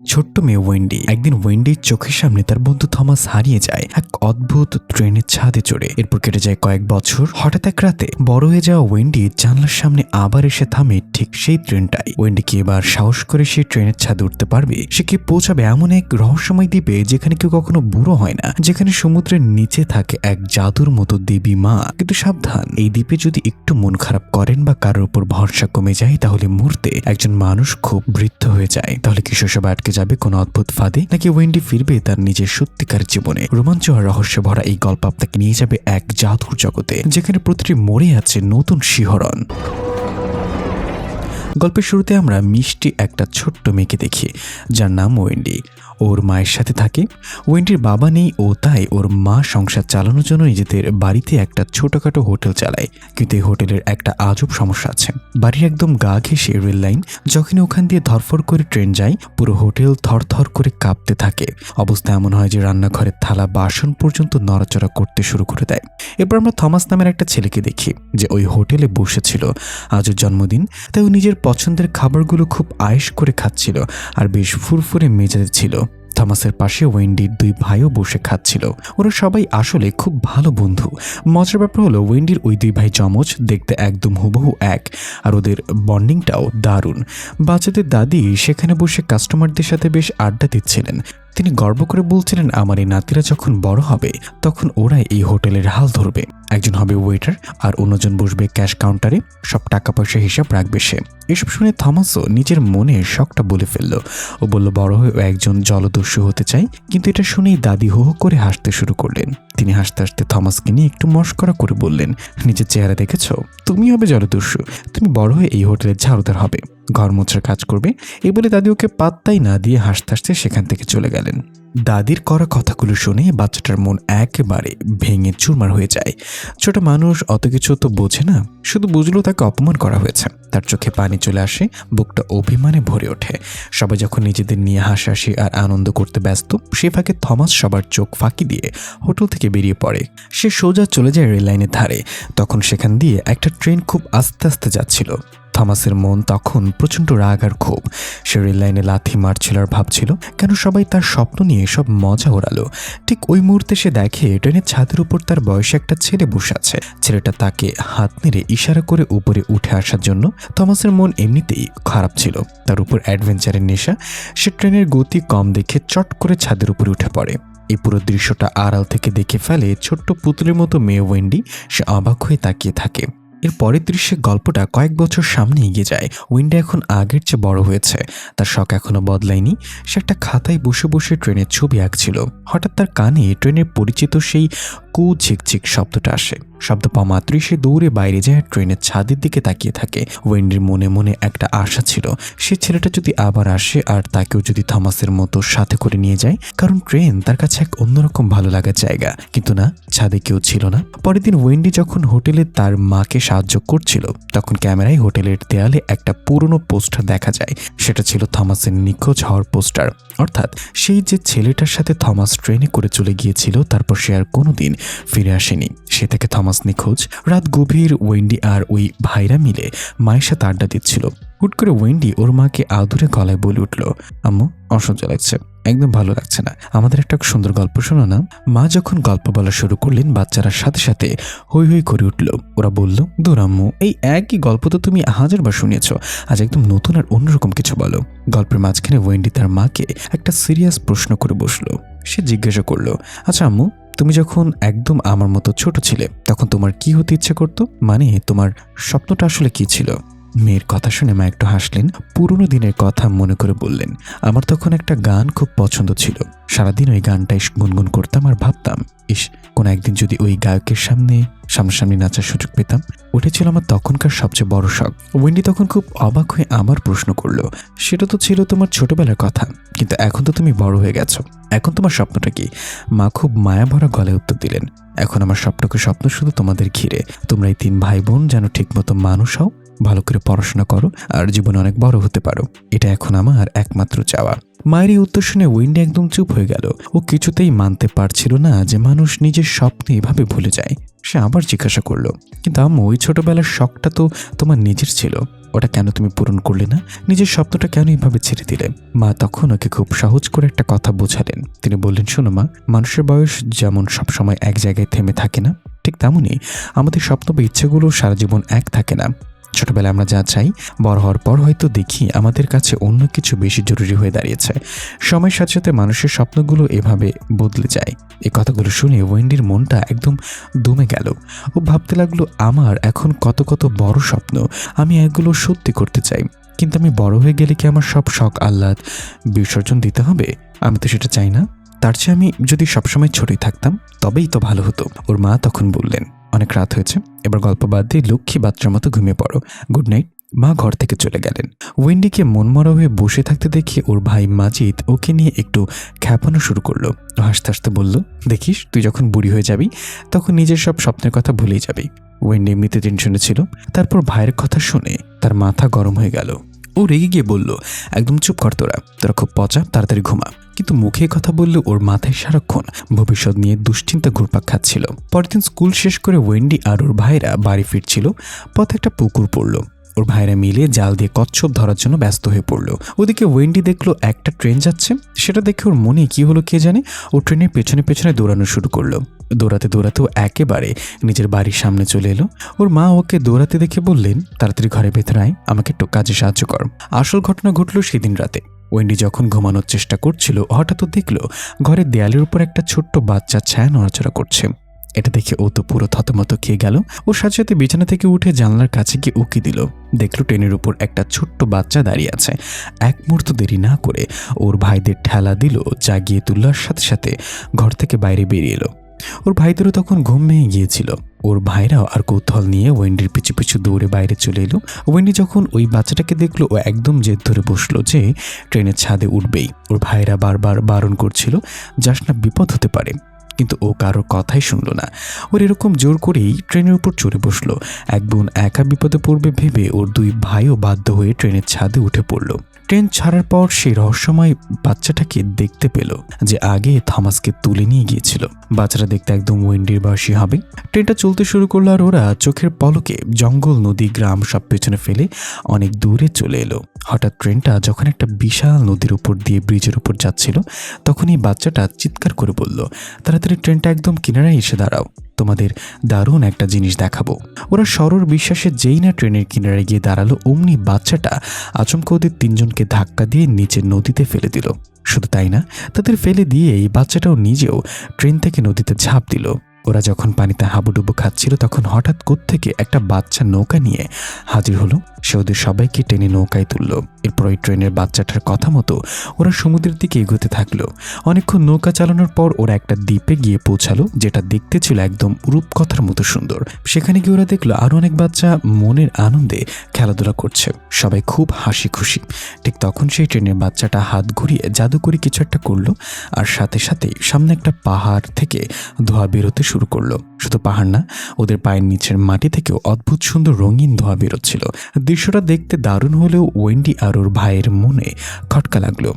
ছোট্ট মেয়ে ওয়েন্ডি। একদিন ওয়েন্ডির চোখের সামনে তার বন্ধু থমাস হারিয়ে যায় এক অদ্ভুত ট্রেনের ছাদে চড়ে। এরপর কেটে যায় কয়েক বছর। হঠাৎ এক রাতে বড় হয়ে যাওয়া ওয়েন্ডি জানলার সামনে আবার এসে থামে ঠিক সেই ট্রেনটাই। ওয়েন্ডি কি এবার সাহস করে সেই ট্রেনের ছাদে উঠতে পারবে? সে কি পৌঁছাবে এমন এক রহস্যময় দ্বীপে যেখানে কেউ কখনো বুড়ো হয় না, যেখানে সমুদ্রের নিচে থাকে এক জাদুর মতো দেবী মা? কিন্তু সাবধান, এই দ্বীপে যদি একটু মন খারাপ করেন বা কারোর উপর ভরসা কমে যায়, তাহলে মুহূর্তে একজন মানুষ খুব বৃদ্ধ হয়ে যায়। তাহলে কি শৈশব আটকে যাবে কোনো অদ্ভুত ফাঁদে, নাকি ওয়েন্ডি ফিরবে তার নিজের সত্যিকার জীবনে? রোমাঞ্চ আর রহস্য ভরা এই গল্প আপনাকে নিয়ে যাবে এক জাদুর জগতে, যেখানে প্রতিটি মোড়ে আছে নতুন শিহরণ। গল্পের শুরুতে আমরা মিষ্টি একটা ছোট্ট মেয়েকে দেখি, যার নাম ওয়েন্ডি। ওর মায়ের সাথে থাকে। ওয়েন্ডির বাবা নেই, ও তাই ওর মা সংসার চালানোর জন্য নিজেদের বাড়িতে একটা ছোটখাটো হোটেল চালায়। কিন্তু এই হোটেলের একটা আজব সমস্যা আছে। বাড়ির একদম গা ঘেঁষে রেল লাইন। যখনই ওখান দিয়ে ধরফর করে ট্রেন যায়, পুরো হোটেল থরথর করে কাঁপতে থাকে। অবস্থা এমন হয় যে রান্নাঘরের থালা বাসন পর্যন্ত নড়াচড়া করতে শুরু করে দেয়। এরপর আমরা থমাস নামের একটা ছেলেকে দেখি, যে ওই হোটেলে বসেছিল। আজ ওর জন্মদিন, তাই ও নিজের পছন্দের খাবারগুলো খুব আয়েশ করে খাচ্ছিল আর বেশ ফুরফুরে মেজাজে ছিল। থমাসের পাশে ওয়েন্ডির দুই ভাইও বসে খাচ্ছিল। ওরা সবাই আসলে খুব ভালো বন্ধু। মজার ব্যাপার হলো, ওয়েন্ডির ওই দুই ভাই যমজ, দেখতে একদম হুবহু এক, আর ওদের বন্ডিংটাও দারুণ। বাচ্চাদের দাদি সেখানে বসে কাস্টমারদের সাথে বেশ আড্ডা দিচ্ছিলেন। তিনি গর্ব করে বলছিলেন, আমার এই নাতিরা যখন বড় হবে তখন ওরাই এই হোটেলের হাল ধরবে। একজন হবে ওয়েটার আর অন্যজন বসবে ক্যাশ কাউন্টারে, সব টাকা পয়সা হিসাব রাখবে সে। এসব শুনে থমাসও নিজের মনে শখটা বলে ফেলল। ও বলল, বড় হয়ে একজন জলদস্যু হতে চাই। কিন্তু এটা শুনেই দাদি হো হো করে হাসতে শুরু করলেন। তিনি হাসতে হাসতে থমাসকে নিয়ে একটু মশকরা করে বললেন, নিজের চেহারা দেখেছ? তুমি হবে জলদস্যু। তুমি বড় হয়ে এই হোটেলের ঝাড়ুদার হবে, ঘর মোছার কাজ করবে। এই বলে দাদি ওকে পাত্তাই না দিয়ে হাসতে হাসতে সেখান থেকে চলে গেলেন। দাদির করা কথাগুলো শুনে বাচ্চাটার মন একেবারে ভেঙে চুরমার হয়ে যায়। ছোট মানুষ অত কিছু তো বোঝে না, শুধু বুঝলো তাকে অপমান করা হয়েছে। তার চোখে পানি চলে আসে, বুকটা অভিমানে ভরে ওঠে। সবাই যখন নিজেদের নিয়ে হাসাহাসি আর আনন্দ করতে ব্যস্ত, সে ফাঁকে থমাস সবার চোখ ফাঁকি দিয়ে হোটেল থেকে বেরিয়ে পড়ে। সে সোজা চলে যায় রেল লাইনের ধারে। তখন সেখান দিয়ে একটা ট্রেন খুব আস্তে আস্তে যাচ্ছিল। থমাসের মন তখন প্রচণ্ড রাগ আর ক্ষোভ। সে রেল লাইনে লাথি মারছিল আর ভাবছিল, কেন সবাই তার স্বপ্ন নিয়ে সব মজা ওড়ালো। ঠিক ওই মুহূর্তে সে দেখে ট্রেনের ছাদের উপর তার বয়সে একটা ছেলে বসে আছে। ছেলেটা তাকে হাত নেড়ে ইশারা করে উপরে উঠে আসার জন্য। থমাসের মন এমনিতেই খারাপ ছিল, তার উপর অ্যাডভেঞ্চারের নেশা। সে ট্রেনের গতি কম দেখে চট করে ছাদের উপরে উঠে পড়ে। এই পুরো দৃশ্যটা আড়াল থেকে দেখে ফেলে ছোট্ট পুতুলের মতো মেয়ে ওয়েন্ডি। সে অবাক হয়ে তাকিয়ে থাকে। এর পরের দৃশ্যে গল্পটা কয়েক বছর সামনে এগিয়ে যায়। উইন্ডি এখন আগের চেয়ে বড় হয়েছে, তার শখ এখনো বদলায়নি। সে একটা খাতায় বসে বসে ট্রেনের ছবি আঁকছিল। হঠাৎ তার কানে ট্রেনের পরিচিত সেই কু ঝিকঝিক শব্দটা আসে। শব্দ পাওয়া মাত্রই সে দৌড়ে বাইরে যায়, ট্রেনের ছাদের দিকে তাকিয়ে থাকে। ওয়েন্ডির মনে মনে একটা আশা ছিল, সে ছেলেটা যদি আবার আসে আর তাকেও যদি থমাসের মতো সাথে করে নিয়ে যায়, কারণ ট্রেন তার কাছে এক অন্যরকম ভালো লাগার জায়গা। কিন্তু না, ছাদে কেউ ছিল না। পরের দিন ওয়েন্ডি যখন হোটেলে তার মাকে সাহায্য করছিল, তখন ক্যামেরায় হোটেলের দেয়ালে একটা পুরনো পোস্টার দেখা যায়। সেটা ছিল থমাসের নিখোঁজ হওয়ার পোস্টার। অর্থাৎ সেই যে ছেলেটার সাথে থমাস ট্রেনে করে চলে গিয়েছিল, তারপর সে আর কোনোদিন ফিরে আসেনি। সে থেকে থমাস নিখোঁজ। রাত গভীর। ওয়েন্ডি আর ওই ভাইরা মিলে মায়ের সাথে আড্ডা দিচ্ছিল। হুট করে ওয়েন্ডি ওর মাকে আদুরে গলায় বলে উঠল, আম্মু, অসহ্য লাগছে, একদম ভালো লাগছে না, আমাদের একটা সুন্দর গল্প শোনো না। মা যখন গল্প বলা শুরু করলেন, বাচ্চারা সাথে সাথে হই হই করে উঠল। ওরা বলল, দূর আম্মু, এই একই গল্প তো তুমি হাজারবার শুনিয়েছ, আজ একদম নতুন আর অন্যরকম কিছু বলো। গল্পের মাঝখানে ওয়েন্ডি তার মাকে একটা সিরিয়াস প্রশ্ন করে বসলো। সে জিজ্ঞাসা করলো, আচ্ছা আম্মু, তুমি যখন একদম আমার মতো ছোট ছিলে, তখন তোমার কি হতে ইচ্ছে করতো? মানে তোমার স্বপ্নটা আসলে কি ছিল? মেয়ের কথা শুনে মা একটু হাসলেন। পুরনো দিনের কথা মনে করে বললেন, আমার তখন একটা গান খুব পছন্দ ছিল। সারাদিন ওই গানটাই গুনগুন করতাম আর ভাবতাম, ইস, কোন একদিন যদি ওই গায়কের সামনাসামনি নাচার সুযোগ পেতাম। ওটা ছিল আমার তখনকার সবচেয়ে বড় শখ। ওয়েন্ডি তখন খুব অবাক হয়ে আমার প্রশ্ন করলো, সেটা তো ছিল তোমার ছোটবেলার কথা, কিন্তু এখন তো তুমি বড় হয়ে গেছো, এখন তোমার স্বপ্নটা কি? মা খুব মায়া ভরা গলায় উত্তর দিলেন, এখন আমার স্বপ্ন শুধু তোমাদের ঘিরে। তোমরা এই 3 ভাই বোন যেন ঠিকমতো মানুষ হও, ভালো করে পড়াশোনা করো আর জীবনে অনেক বড় হতে পারো, এটা এখন আমার একমাত্র চাওয়া। মায়ের এই উত্তর শুনে ওয়েন্ডি একদম চুপ হয়ে গেল। ও কিছুতেই মানতে পারছিল না যে মানুষ নিজের স্বপ্নে এভাবে ভুলে যায়। সে আবার জিজ্ঞাসা করলো, কিন্তু আম্মু, ওই ছোটবেলার শখটা তো তোমার নিজের ছিল, ওটা কেন তুমি পূরণ করলে না? নিজের স্বপ্নটা কেন এভাবে ছেড়ে দিলে? মা তখন ওকে খুব সহজ করে একটা কথা বোঝালেন। তিনি বললেন, শোনো মা, মানুষের বয়স যেমন সবসময় এক জায়গায় থেমে থাকে না, ঠিক তেমনই আমাদের স্বপ্ন বা ইচ্ছেগুলো সারা জীবন এক থাকে না। ছোটবেলায় আমরা যা চাই, বড় হওয়ার পর হয়তো দেখি আমাদের কাছে অন্য কিছু বেশি জরুরি হয়ে দাঁড়িয়েছে। সময়ের সাথে সাথে মানুষের স্বপ্নগুলো এভাবে বদলে যায়। এই কথাগুলো শুনে ওয়েন্ডির মনটা একদম দমে গেল। ও ভাবতে লাগলো, আমার এখন কত কত বড় স্বপ্ন, আমি এগুলো সত্যি করতে চাই, কিন্তু আমি বড় হয়ে গেলে কি আমার সব শখ আহ্লাদ বিসর্জন দিতে হবে? আমি তো সেটা চাই না। তার চেয়ে আমি যদি সবসময় ছোটই থাকতাম তবেই তো ভালো হতো। ওর মা তখন বললেন, অনেক রাত হয়েছে, এবার গল্প বাদ দিয়ে লক্ষ্মী বাচ্চার মতো ঘুমিয়ে পড়ো, গুড নাইট। মা ঘর থেকে চলে গেলেন। ওয়েন্ডিকে মনমরা হয়ে বসে থাকতে দেখে ওর ভাই মাজিদ ওকে নিয়ে একটু খ্যাপানো শুরু করলো। হাসতে হাসতে বলল, দেখিস, তুই যখন বুড়ি হয়ে যাবি তখন নিজের সব স্বপ্নের কথা ভুলেই যাবি। ওয়েন্ডি এমনিতে টেনশনে ছিল, তারপর ভাইয়ের কথা শুনে তার মাথা গরম হয়ে গেল। ও রেগে গিয়ে বলল, একদম চুপ কর, তোরা খুব পচা, তাড়াতাড়ি ঘুমা। কিন্তু মুখে কথা বললে ওর মাথায় সারাক্ষণ ভবিষ্যৎ নিয়ে দুশ্চিন্তা ঘুরপাক খাচ্ছিল। পরের দিন স্কুল শেষ করে ওয়েন্ডি আর ওর ভাইরা বাড়ি ফিরছিল। পথে একটা পুকুর পড়ল। ওর ভাইরা মিলে জাল দিয়ে কচ্ছপ ধরার জন্য ব্যস্ত হয়ে পড়লো। ওদিকে ওয়েন্ডি দেখলো একটা ট্রেন যাচ্ছে। সেটা দেখে ওর মনে কি হলো কে জানে, ও ট্রেনের পেছনে পেছনে দৌড়ানো শুরু করলো। দৌড়াতে দৌড়াতে ও একেবারে নিজের বাড়ির সামনে চলে এলো। ওর মা ওকে দৌড়াতে দেখে বললেন, তাড়াতাড়ি ঘরে ভেতরে আয়, আমাকে একটু কাজে সাহায্য কর। আসল ঘটনা ঘটলো সেদিন রাতে। ওয়েন্ডি যখন ঘুমানোর চেষ্টা করছিল, হঠাৎ ও দেখলো ঘরের দেয়ালের উপর একটা ছোট্ট বাচ্চা ছায়া নড়াচড়া করছে। এটা দেখে ও তো পুরো থতমত খেয়ে গেল। ওর সাথে সাথে বিছানা থেকে উঠে জানলার কাছে গিয়ে উকি দিল। দেখলো ট্রেনের উপর একটা ছোট্ট বাচ্চা দাঁড়িয়ে আছে। এক মুহূর্ত দেরি না করে ওর ভাইদের ঠেলা দিল, জাগিয়ে তোলার সাথে সাথে ঘর থেকে বাইরে বেরিয়ে এলো। ওর ভাইদেরও তখন ঘুম ভেঙে গিয়েছিল। ওর ভাইরাও আর কৌতূহল নিয়ে ওয়েন্ডির পিছু পিছু দৌড়ে বাইরে চলে এলো। ওয়েন্ডি যখন ওই বাচ্চাটাকে দেখলো, ও একদম জেদ ধরে বসলো যে ট্রেনের ছাদে উঠবেই। ওর ভাইরা বারবার বারণ করছিল, যাস না, বিপদ হতে পারে, কিন্তু ও কারোর কথাই শুনলো না। ওর এরকম জোর করেই ট্রেনের উপর চড়ে বসলো। এক বোন একা বিপদে পড়বে ভেবে ওর দুই ভাইও বাধ্য হয়ে ট্রেনের ছাদে উঠে পড়লো। ট্রেন ছাড়ার পর সেই রহস্যময় বাচ্চাটাকে দেখতে পেল যে আগে থমাসকে তুলে নিয়ে গিয়েছিল। বাচ্চাটা দেখতে একদম ওয়েন্ডির বয়সী হবে। ট্রেনটা চলতে শুরু করলো আর ওরা চোখের পলকে জঙ্গল, নদী, গ্রাম সব পেছনে ফেলে অনেক দূরে চলে এলো। হঠাৎ ট্রেনটা যখন একটা বিশাল নদীর উপর দিয়ে ব্রিজের উপর যাচ্ছিল, তখন এই বাচ্চাটা চিৎকার করে বলল, তাড়াতাড়ি ট্রেনটা একদম কিনারায় এসে দাঁড়াও, তোমাদের দারুণ একটা জিনিস দেখাবো। ওরা সরল বিশ্বাসে যেই না ট্রেনের কিনারে গিয়ে দাঁড়ালো, অমনি বাচ্চাটা আচমকা ওদের তিনজনকে ধাক্কা দিয়ে নিচে নদীতে ফেলে দিল। শুধু তাই না, তাদের ফেলে দিয়ে এই বাচ্চাটাও নিজেও ট্রেন থেকে নদীতে ঝাঁপ দিল। ওরা যখন পানিতে হাবুডুবু খাচ্ছিল, তখন হঠাৎ কোত্থেকে একটা বাচ্চা নৌকা নিয়ে হাজির হলো। সে ওদের সবাইকে টেনে নৌকায় তুলল। এরপর ওই ট্রেনের বাচ্চাটার কথা মতো ওরা সমুদ্রের দিকে এগোতে থাকলো। অনেকক্ষণ নৌকা চালানোর পর ওরা একটা দ্বীপে গিয়ে পৌঁছালো, যেটা দেখতে ছিল একদম রূপকথার মতো সুন্দর। সেখানে গিয়ে ওরা দেখলো আরো অনেক বাচ্চা মনের আনন্দে খেলাধুলা করছে। সবাই খুব হাসি খুশি। ঠিক তখন সেই ট্রেনের বাচ্চাটা হাত ঘুরিয়ে জাদু করে কিছু একটা করলো, আর সাথে সাথে সামনে একটা পাহাড় থেকে ধোঁয়া বেরোতে শুরু করলো। শুধু পাহাড় না, ওদের পায়ের নিচের মাটি থেকেও অদ্ভুত সুন্দর রঙিন ধোঁয়া বেরোচ্ছিল। দৃশ্যটা দেখতে দারুণ হলেও ওয়েন্ডি আর ওর ভাইয়ের মনে খটকা লাগলো।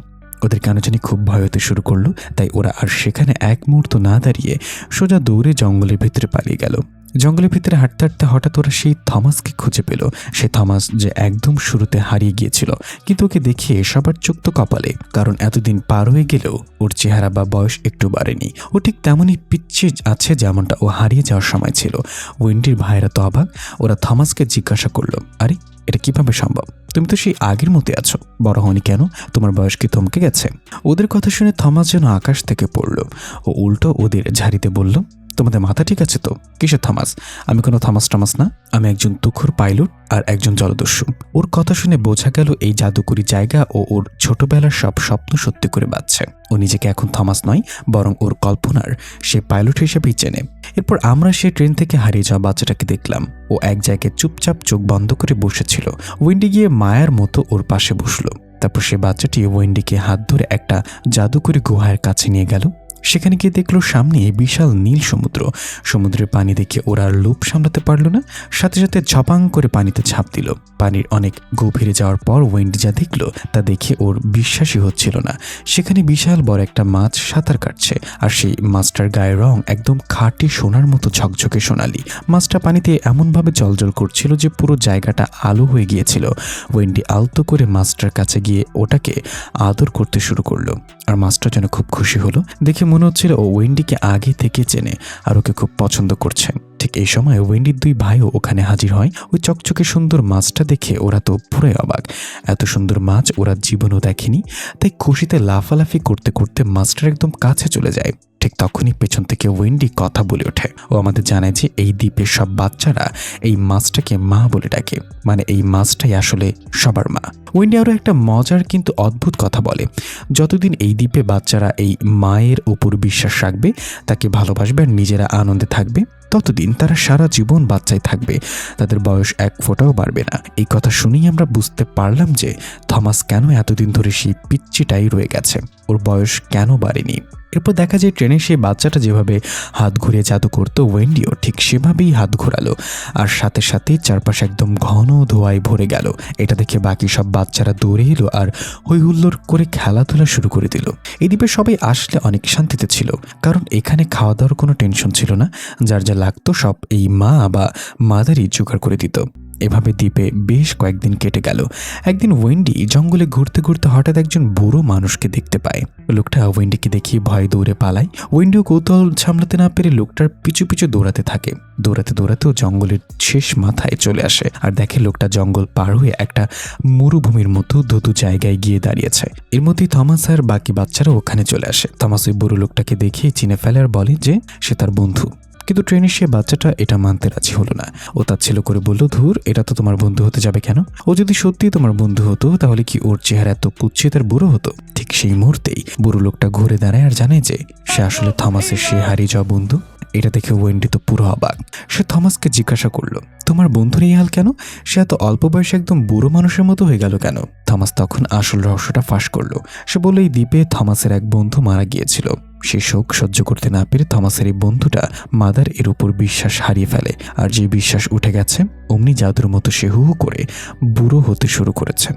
ওদের কেন জানি খুব ভয় হতে শুরু করলো। তাই ওরা আর সেখানে এক মুহূর্ত না দাঁড়িয়ে সোজা দৌড়ে জঙ্গলের ভিতরে পালিয়ে গেল। জঙ্গলের ভিতরে হাঁটতে হাঁটতে হঠাৎ ওরা সেই থমাসকে খুঁজে পেল। সে থমাস যে একদম শুরুতে হারিয়ে গিয়েছিল, কিন্তু ওকে দেখে সবার চোখ তো কপালে, কারণ এতদিন পার হয়ে গেলেও ওর চেহারা বা বয়স একটু বাড়েনি। ও ঠিক তেমনই পিচ্ছি আছে যেমনটা ও হারিয়ে যাওয়ার সময় ছিল। ওয়েন্ডির ভাইরা তো অবাক। ওরা থমাসকে জিজ্ঞাসা করলো, আরে এটা কিভাবে সম্ভব? তুমি তো সেই আগের মতোই আছো, বড় হওনি কেন? তোমার বয়স কি থমকে গেছে? ওদের কথা শুনে থমাস যেন আকাশ থেকে পড়লো। ও উল্টো ওদের ঝাড়িতে বলল, তোমাদের মাথা ঠিক আছে তো? কিসের থমাস? আমি কোনো থমাস টমাস না, আমি একজন তুখোর পাইলট আর একজন জলদস্যু। ওর কথা শুনে বোঝা গেল এই জাদুকরি জায়গা ও ওর ছোটবেলার সব স্বপ্ন সত্যি করে বাঁচছে। ও নিজেকে এখন থমাস নয়, বরং ওর কল্পনার সে পাইলট হিসেবেই চেনে। এরপর আমরা সে ট্রেন থেকে হারিয়ে যাওয়া বাচ্চাটাকে দেখলাম। ও এক জায়গায় চুপচাপ চোখ বন্ধ করে বসেছিল। ওয়েন্ডি গিয়ে মায়ার মতো ওর পাশে বসলো। তারপর সে বাচ্চাটি ওয়েন্ডিকে হাত ধরে একটা জাদুকরি গুহার কাছে নিয়ে গেল। সেখানে গিয়ে দেখলো সামনে বিশাল নীল সমুদ্র। সমুদ্রের পানি দেখে ওরা আর লোভ সামলাতে পারল না, সাথে সাথে ঝপাং করে পানিতে ঝাঁপ দিল। পানির অনেক গভীরে যাওয়ার পর ওয়েন্ডি যা দেখলো তা দেখে ওর বিশ্বাসই হচ্ছিল না। সেখানে বিশাল বড় একটা মাছ সাঁতার কাটছে, আর সেই মাছটার গায়ের রং একদম খাঁটি সোনার মতো ঝকঝকে সোনালি। মাছটা পানিতে এমনভাবে জলজল করছিল যে পুরো জায়গাটা আলো হয়ে গিয়েছিল। ওয়েন্ডি আলতো করে মাছটার কাছে গিয়ে ওটাকে আদর করতে শুরু করলো, আর মাছটা যেন খুব খুশি হলো। দেখে মনে হচ্ছিল ও ওয়েন্ডিকে আগে থেকে চেনে আর ওকে খুব পছন্দ করছে। ঠিক এই সময় ওয়েন্ডির দুই ভাইও ওখানে হাজির হয়। ওই চকচকে সুন্দর মাছটা দেখে ওরা তো পুরোই অবাক। এত সুন্দর মাছ ওরা জীবনও দেখেনি। তাই খুশিতে লাফালাফি করতে করতে মাছটার একদম কাছে চলে যায়। ঠিক তখনই পেছন থেকে ওয়েন্ডি কথা বলে ওঠে। ও আমাদের জানায় যে এই দ্বীপের সব বাচ্চারা এই মাছটাকে মা বলে ডাকে, মানে এই মাছটাই আসলে সবার মা। ওয়েন্ডি আরও একটা মজার কিন্তু অদ্ভুত কথা বলে, যতদিন এই দ্বীপে বাচ্চারা এই মায়ের উপর বিশ্বাস রাখবে, তাকে ভালোবাসবে আর নিজেরা আনন্দে থাকবে, ততদিন তারা সারা জীবন বাচ্চাই থাকবে, তাদের বয়স এক ফোঁটাও বাড়বে না। এই কথা শুনেই আমরা বুঝতে পারলাম যে থমাস কেন এতদিন ধরে সেই পিচ্চিটাই রয়ে গেছে, ওর বয়স কেন বাড়েনি। এরপর দেখা যায় ট্রেনে সেই বাচ্চাটা যেভাবে হাত ঘুরিয়ে জাদু করতো, ওয়েন্ডিও ঠিক সেভাবেই হাত ঘোরালো, আর সাথে সাথেই চারপাশে একদম ঘন ধোঁয়ায় ভরে গেল। এটা দেখে বাকি সব বাচ্চারা দৌড়ে এলো আর হই হুল্লোড় করে খেলাধুলা শুরু করে দিল। এই দ্বীপে সবাই আসলে অনেক শান্তিতে ছিল, কারণ এখানে খাওয়া দাওয়ার কোনো টেনশন ছিল না। যার যা লাগতো সব এই মা বা মাদারই জোগাড় করে দিত। এভাবে দ্বীপে বেশ কয়েকদিন কেটে গেল। একদিন ওয়েন্ডি জঙ্গলে ঘুরতে ঘুরতে হঠাৎ একজন বুড়ো মানুষকে দেখতে পায়। লোকটা ওয়েন্ডিকে দেখিয়ে ভয়ে দৌড়ে পালায়। ওয়েন্ডিও কৌতূহল সামলাতে না পেরে লোকটার পিছু পিছু দৌড়াতে থাকে। দৌড়াতে দৌড়াতেও জঙ্গলের শেষ মাথায় চলে আসে আর দেখে লোকটা জঙ্গল পার হয়ে একটা মরুভূমির মতো ধুধু জায়গায় গিয়ে দাঁড়িয়েছে। এর মধ্যেই থমাস আর বাকি বাচ্চারা ওখানে চলে আসে। থমাস ওই বুড়ো লোকটাকে দেখে চিনে ফেলে আর বলে যে সে তার বন্ধু। কিন্তু ট্রেনের সে বাচ্চাটা এটা মানতে রাজি হলো না। ও তাচ্ছিল্য করে বলল, ধুর, এটা তো তোমার বন্ধু হতে যাবে কেন? ও যদি সত্যি তোমার বন্ধু হতো তাহলে কি ওর চেহারা এত কুৎসিত আর বুড়ো হতো? ঠিক সেই মুহূর্তেই বুড়ো লোকটা ঘুরে দাঁড়ায় আর জানে যে সে আসলে থমাসের সে হারিয়ে যাওয়া বন্ধু। এটা দেখে ওয়েন্ডি তো পুরো অবাক। সে থমাসকে জিজ্ঞাসা করলো, তোমার বন্ধুর এই হাল কেন? সে এত অল্প বয়সে একদম বুড়ো মানুষের মতো হয়ে গেল কেন? থমাস তখন আসল রহস্যটা ফাঁস করলো। সে বলল, এই দ্বীপে থমাসের এক বন্ধু মারা গিয়েছিল। সে শোক সহ্য করতে না পেরে থমাসের এই বন্ধুটা মাদার এর উপর বিশ্বাস হারিয়ে ফেলে, আর যে বিশ্বাস উঠে গেছে অমনি জাদুর মতো সে হু হু করে বুড়ো হতে শুরু করেছে।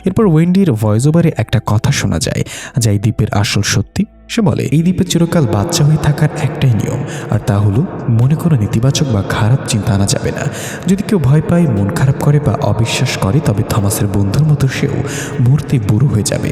এরপর ওয়েন্ডির ভয়েস ওভারে একটা কথা শোনা যায়, যা এই দ্বীপের আসল সত্যি। সে বলে, এই দ্বীপে চিরকাল বাচ্চা হয়ে থাকার একটাই নিয়ম, আর তা হলো মনে কোনো নেতিবাচক বা খারাপ চিন্তা আনা যাবে না। যদি কেউ ভয় পায়, মন খারাপ করে বা অবিশ্বাস করে, তবে থমাসের বন্ধুর মতো সেও মুহূর্তে বুড়ো হয়ে যাবে।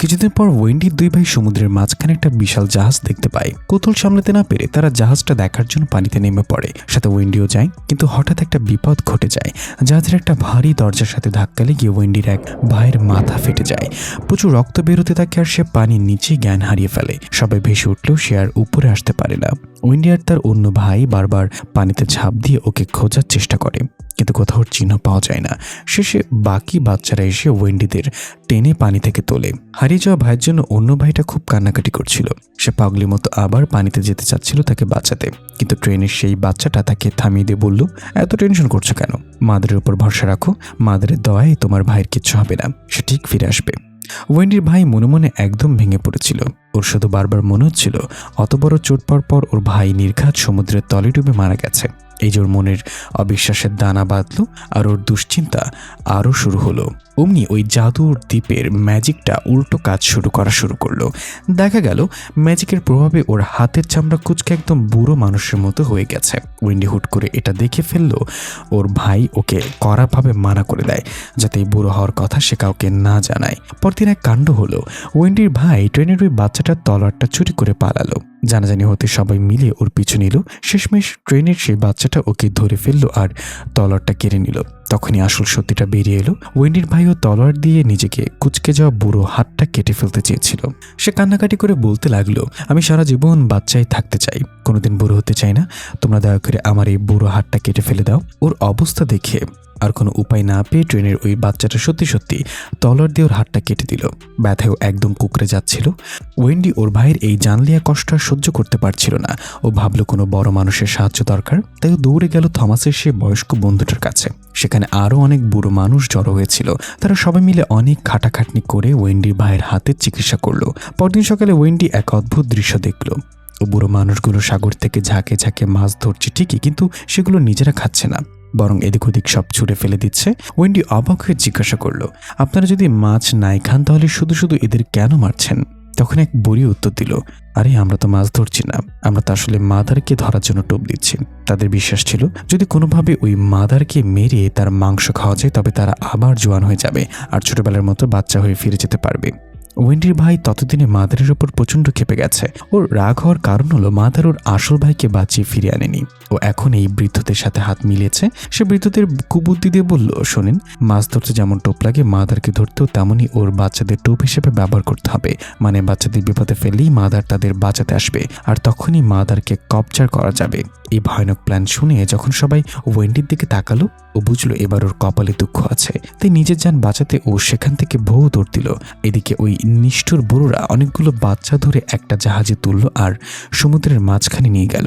কিছুদিন পর ওয়েন্ডির দুই ভাই সমুদ্রের মাঝখানে একটা বিশাল জাহাজ দেখতে পায়। কৌতূহল সামলাতে না পেরে তারা জাহাজটা দেখার জন্য পানিতে নেমে পড়ে। সাথে ওয়েন্ডিও যায়, কিন্তু হঠাৎ একটা বিপদ ঘটে যায়। জাহাজের একটা ভারী দরজার সাথে ধাক্কা লেগে ওয়েন্ডির এক ভাইয়ের মাথা ফেটে যায়। প্রচুর রক্ত বেরোতে থাকে আর সে পানির নিচে জ্ঞান হারিয়ে ফেলে। সবাই ভেসে উঠলেও সে আর উপরে আসতে পারে না। ওয়েন্ডি আর তার অন্য ভাই বারবার পানিতে ঝাঁপ দিয়ে ওকে খোঁজার চেষ্টা করে, কিন্তু কোথাও চিহ্ন পাওয়া যায় না। শেষে বাকি বাচ্চারা এসে ওয়েন্ডিদের টেনে পানি থেকে তোলে। হারিয়ে যাওয়া ভাইয়ের জন্য অন্য ভাইটা খুব কান্নাকাটি করছিল। সে পাগলির মতো আবার পানিতে যেতে চাচ্ছিল তাকে বাঁচাতে, কিন্তু ট্রেনের সেই বাচ্চাটা তাকে থামিয়ে দিয়ে বলল, এত টেনশন করছো কেন? মাদারের উপর ভরসা রাখো, মাদারের দয়ায় তোমার ভাইয়ের কিচ্ছু হবে না, সে ঠিক ফিরে আসবে। ওয়েন্ডির ভাই মনে মনে একদম ভেঙে পড়েছিল। ওর শুধু বারবার মনে হচ্ছিল অত বড় চোট পাওয়ার পর ওর ভাই নির্ঘাত সমুদ্রের তলে ডুবে মারা গেছে। এই যে ওর মনের অবিশ্বাসের দানা বাঁধল আর ওর দুশ্চিন্তা আরও শুরু হলো। অমনি ওই জাদুর দ্বীপের ম্যাজিকটা উল্টো কাজ শুরু করলো। দেখা গেল ম্যাজিকের প্রভাবে ওর হাতের চামড়া কুচকে একদম বুড়ো মানুষের মতো হয়ে গেছে। ওয়েন্ডি হুট করে এটা দেখে ফেললো। ওর ভাই ওকে কড়াভাবে মানা করে দেয় যাতে এই বুড়ো হওয়ার কথা সে কাউকে না জানায়। পরদিন এক কাণ্ড হলো, ওয়েন্ডির ভাই ট্রেনের ওই বাচ্চাটার তলোয়ারটা চুরি করে পালালো। জানাজানি হতে সবাই মিলে ওর পিছু নিল। শেষমেশ ট্রেনের সেই বাচ্চাটা ওকে ধরে ফেললো আর তলোয়ারটা কেড়ে নিল। তখনই আসল সত্যিটা বেরিয়ে এলো। ওয়েন্ডির ভাইও তলোয়ার দিয়ে নিজেকে কুচকে যাওয়া বুড়ো হাতটা কেটে ফেলতে চেয়েছিল। সে কান্নাকাটি করে বলতে লাগলো, আমি সারা জীবন বাচ্চাই থাকতে চাই, কোনোদিন বুড়ো হতে চাই না। তোমরা দয়া করে আমার এই বুড়ো হাতটা কেটে ফেলে দাও। ওর অবস্থা দেখে আর কোনো উপায় না পেয়ে ট্রেনের ওই বাচ্চাটা সত্যি সত্যি তলোয়ার দিয়ে ওর হাতটা কেটে দিল। ব্যথায়ও একদম কুকড়ে যাচ্ছিল। ওয়েন্ডি ওর ভাইয়ের এই জানলিয়া কষ্ট আর সহ্য করতে পারছিল না। ও ভাবলো কোনো বড় মানুষের সাহায্য দরকার, তাই ও দৌড়ে গেল থমাসের সে বয়স্ক বন্ধুটার কাছে। সেখানে আরও অনেক বুড়ো মানুষ জড়ো হয়েছিল। তারা সবাই মিলে অনেক খাটাখাটনি করে ওয়েন্ডির ভাইয়ের হাতের চিকিৎসা করলো। পরদিন সকালে ওয়েন্ডি এক অদ্ভুত দৃশ্য দেখল। ও বুড়ো মানুষগুলো সাগর থেকে ঝাঁকে ঝাঁকে মাছ ধরছে ঠিকই, কিন্তু সেগুলো নিজেরা খাচ্ছে না, বরং এদিক ওদিক সব ছুঁড়ে ফেলে দিচ্ছে। ওয়েন্ডি অবাক হয়ে জিজ্ঞাসা করলো, আপনারা যদি মাছ নাই খান তাহলে শুধু শুধু এদের কেন মারছেন? তখন এক বুড়ি উত্তর দিল, আরে আমরা তো মাছ ধরছি না, আমরা তো আসলে মাদারকে ধরার জন্য টোপ দিচ্ছি। তাদের বিশ্বাস ছিল যদি কোনোভাবে ওই মাদারকে মেরে তার মাংস খাওয়া যায় তবে তারা আবার জোয়ান হয়ে যাবে আর ছোটবেলার মতো বাচ্চা হয়ে ফিরে যেতে পারবে। ওয়েন্ডির ভাই ততদিনে মাদারের ওপর প্রচণ্ড ক্ষেপে গেছে। ওর রাগ হওয়ার কারণ হলো মাদার ওর আসল ভাইকে বাঁচিয়ে ফিরে আনেনি। ও এখন এই বৃদ্ধদের সাথে হাত মিলিয়েছে। সে বৃদ্ধদের কুবুদ্ধি দিয়ে বলল, শোনেন, মাছ ধরতে যেমন টোপ লাগে মাদারকে ধরতেও তেমনই ওর বাচ্চাদের টোপ হিসেবে ব্যবহার করতে হবে। মানে বাচ্চাদের বিপদে ফেললেই মাদার তাদের বাঁচাতে আসবে আর তখনই মাদারকে কবজার করা যাবে। এই ভয়ানক প্ল্যান শুনে যখন সবাই ওয়েন্ডির দিকে তাকালো, ও বুঝলো এবার ওর কপালে দুঃখ আছে। তাই নিজের যান বাঁচাতে ও সেখান থেকে বহু দৌড় দিল। এদিকে ওই নিষ্ঠুর বুড়োরা অনেকগুলো বাচ্চা ধরে একটা জাহাজে তুলল আর সমুদ্রের মাঝখানে নিয়ে গেল,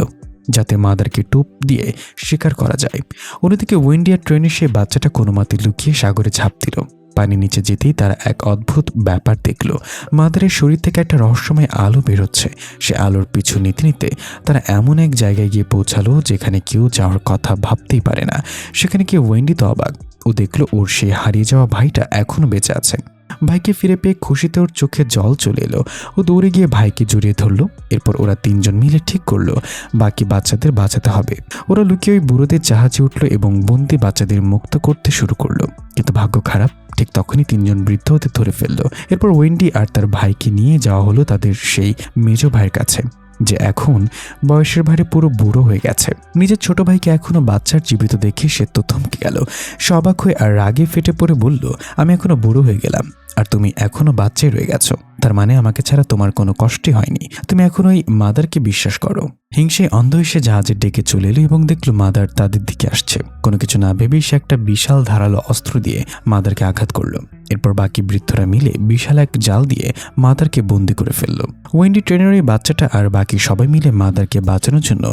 যাতে মাদারকে টোপ দিয়ে শিকার করা যায়। অন্যদিকে ওয়েন্ডি আর ট্রেনে সে বাচ্চাটা কোনো মতে লুকিয়ে সাগরে ঝাঁপ দিল। পানি নিচে যেতেই তারা এক অদ্ভুত ব্যাপার দেখল। মাদারের শরীর থেকে একটা রহস্যময় আলো বেরোচ্ছে। সে আলোর পিছু নিতে নিতে তারা এমন এক জায়গায় গিয়ে পৌঁছালো যেখানে কেউ যাওয়ার কথা ভাবতেই পারে না। সেখানে গিয়ে ওয়েন্ডি তো অবাক। ও দেখলো ওর সেই হারিয়ে যাওয়া ভাইটা এখনো বেঁচে আছে। ভাইকে ফিরে পেয়ে খুশিতে ওর চোখে জল চলে এলো। ও দৌড়ে গিয়ে ভাইকে জড়িয়ে ধরলো। এরপর ওরা তিনজন মিলে ঠিক করলো বাকি বাচ্চাদের বাঁচাতে হবে। ওরা লুকিয়ে ওই বুড়োদের জাহাজে উঠলো এবং বন্দি বাচ্চাদের মুক্ত করতে শুরু করলো। কিন্তু ভাগ্য খারাপ, ঠিক তখনই তিনজন বৃদ্ধ ওদের ধরে ফেললো। এরপর ওয়েন্ডি আর তার ভাইকে নিয়ে যাওয়া হলো তাদের সেই মেজো ভাইয়ের কাছে, যে এখন বয়সের ভারে পুরো বুড়ো হয়ে গেছে। নিজের ছোট ভাইকে এখনো বাচ্চার জীবিত দেখে সে তো থমকে গেল। সে অবাক হয়ে আর রাগে ফেটে পড়ে বলল, আমি এখনো বুড়ো হয়ে গেলাম আর তুমি এখনো বাচ্চাই রয়ে গেছো। তার মানে আমাকে ছাড়া তোমার কোনো কষ্টই হয়নি। তুমি এখন ওই মাদারকে বিশ্বাস করো। হিংসে অন্ধ এসে জাহাজের ডেকে চলে এলো এবং দেখলো মাদার তাদের দিকে আসছে। কোনো কিছু না ভেবেই সে একটা বিশাল ধারালো অস্ত্র দিয়ে মাদারকে আঘাত করলো। এরপর বাকি বৃদ্ধরা মিলে বিশাল এক জাল দিয়ে মাদারকে বন্দি করে ফেললো। ওয়েন্ডি ট্রেনের ওই বাচ্চাটা আর বাকি সবাই মিলে মাদারকে বাঁচানোর জন্য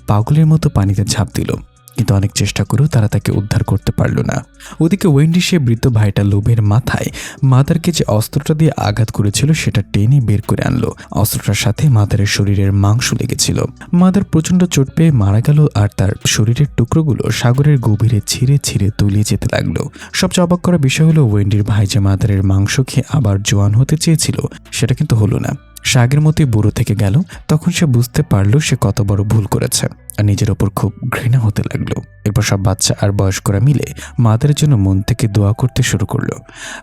পাগলের মতো পানিতে ঝাঁপ দিল, কিন্তু অনেক চেষ্টা করেও তারা তাকে উদ্ধার করতে পারল না। ওদিকে ওয়েন্ডি সে বৃদ্ধ ভাইটা লোভের মাথায় মাদারকে যে অস্ত্রটা দিয়ে আঘাত করেছিল সেটা টেনে বের করে আনলো। অস্ত্রটার সাথে মাদারের শরীরের মাংস লেগেছিল। মাদার প্রচণ্ড চোট পেয়ে মারা গেল আর তার শরীরের টুকরোগুলো সাগরের গভীরে ছিঁড়ে ছিঁড়ে তলিয়ে যেতে লাগলো। সবচেয়ে অবাক করা বিষয় হলো ওয়েন্ডির ভাই যে মাদারের মাংস খেয়ে আবার জোয়ান হতে চেয়েছিল সেটা কিন্তু হলো না। সে আগের মতোই বুড়ো থেকে গেল। তখন সে বুঝতে পারলো সে কত বড় ভুল করেছে আর নিজের ওপর খুব ঘৃণা হতে লাগলো। এরপর সব বাচ্চা আর বয়স্করা মিলে মাদারের জন্য মন থেকে দোয়া করতে শুরু করলো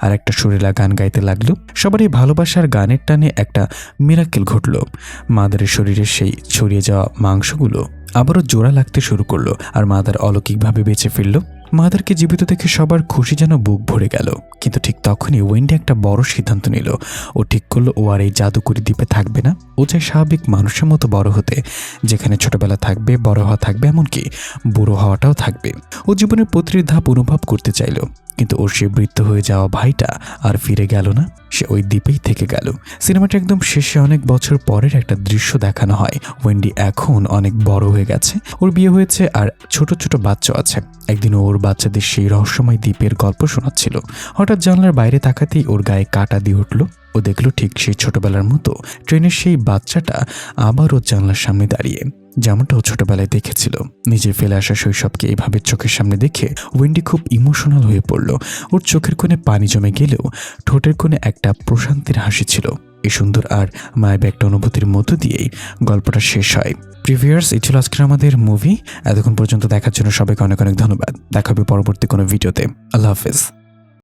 আর একটা সুরেলা গান গাইতে লাগলো। সবারই ভালোবাসার গানের টানে একটা মিরাকেল ঘটলো। মাদারের শরীরের সেই ছড়িয়ে যাওয়া মাংসগুলো আবারও জোড়া লাগতে শুরু করলো আর মাদার অলৌকিকভাবে বেঁচে ফিরল। মাদারকে জীবিত দেখে সবার খুশি যেন বুক ভরে গেল। কিন্তু ঠিক তখনই ওয়েন্ডি একটা বড় সিদ্ধান্ত নিল। ও ঠিক করলো ও আর এই জাদুকরি দ্বীপে থাকবে না। ও চায় স্বাভাবিক মানুষের মতো বড় হতে, যেখানে ছোটবেলা থাকবে, বড় হওয়া থাকবে, এমনকি বুড়ো হওয়াটাও থাকবে। ও জীবনের প্রতিটি ধাপ অনুভব করতে চাইল। কিন্তু ওর সে বৃদ্ধ হয়ে যাওয়া ভাইটা আর ফিরে গেল না। সে ওই দ্বীপেই থেকে গেল। সিনেমাটা একদম শেষে অনেক বছর পরের একটা দৃশ্য দেখানো হয়। ওয়েন্ডি এখন অনেক বড় হয়ে গেছে। ওর বিয়ে হয়েছে আর ছোট ছোট বাচ্চা আছে। একদিন ওর বাচ্চাদের সেই রহস্যময় দ্বীপের গল্প শোনাচ্ছিল। হঠাৎ জানলার বাইরে তাকাতেই ওর গায়ে কাঁটা দিয়ে উঠল। ও দেখলো ঠিক সেই ছোটবেলার মতো ট্রেনের সেই বাচ্চাটা আবার ওর জানলার সামনে দাঁড়িয়ে, যেমনটা ও ছোটবেলায় দেখেছিল। নিজে ফেলে আসা শৈশবকে এভাবে চোখের সামনে দেখে ওয়েন্ডি খুব ইমোশনাল হয়ে পড়ল। ওর চোখের কোণে পানি জমে গেলেও ঠোঁটের কোণে একটা প্রশান্তির হাসি ছিল। এই সুন্দর আর মায়াবী একটা অনুভূতির মধ্য দিয়েই গল্পটা শেষ হয়। প্রিভিয়ার্স, এই ছিল আজকের আমাদের মুভি। এতক্ষণ পর্যন্ত দেখার জন্য সবাইকে অনেক অনেক ধন্যবাদ। দেখা হবে পরবর্তী কোনো ভিডিওতে। আল্লাহ হাফেজ।